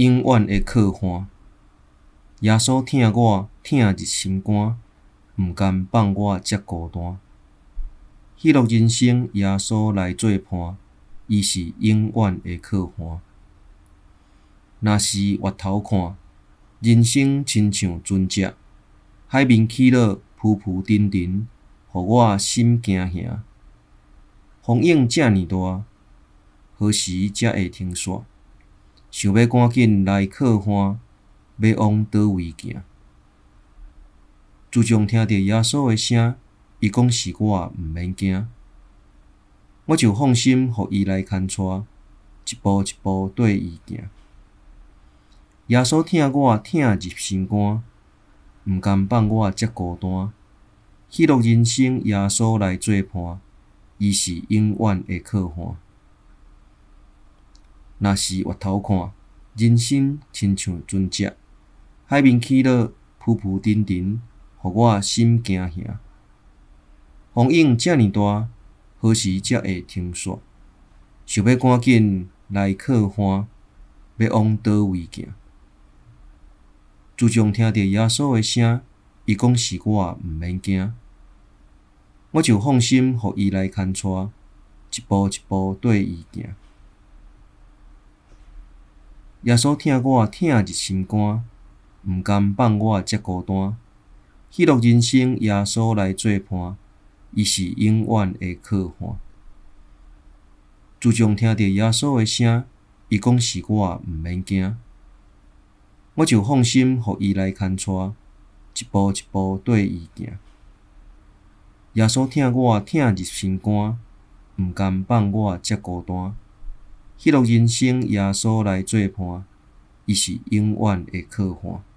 永远的靠岸。耶稣疼我，疼入心肝，毋甘放我遮孤单。迄落人生，耶稣来做伴，伊是永远的靠岸。若是越头看，人生亲像船只，海面起落，浮浮沉沉，互我心惊吓。风影遮尔大，何时才会停煞？想要赶紧来靠岸，要往倒位行？自从听到耶稣的声，伊讲是我毋免惊，我就放心，互伊来牵带，一步一步跟伊行。耶稣疼我，疼入心肝，毋甘放我遮孤单。迄落人生，耶稣来做伴，伊是永远的靠岸。若是越头看，人生亲像船只，海面起落，浮浮沉沉，互我心惊吓。风影遮尔大，何时才会停煞？想要赶紧来靠岸，要往倒位行？自从听到耶稣的声，伊讲是我毋免惊，我就放心，互伊来牵带，一步一步跟伊行。耶稣疼我，疼入心肝，毋甘放我遮孤单。迄落人生，耶稣来做伴，伊是永远的靠岸。自从听到耶稣的声，伊讲是我毋免惊，我就放心，互伊来牵带，一步一步跟伊行。耶稣疼我，疼入心肝，毋甘放我遮孤单。迄落人生，耶稣来做伴，伊是永远的靠岸。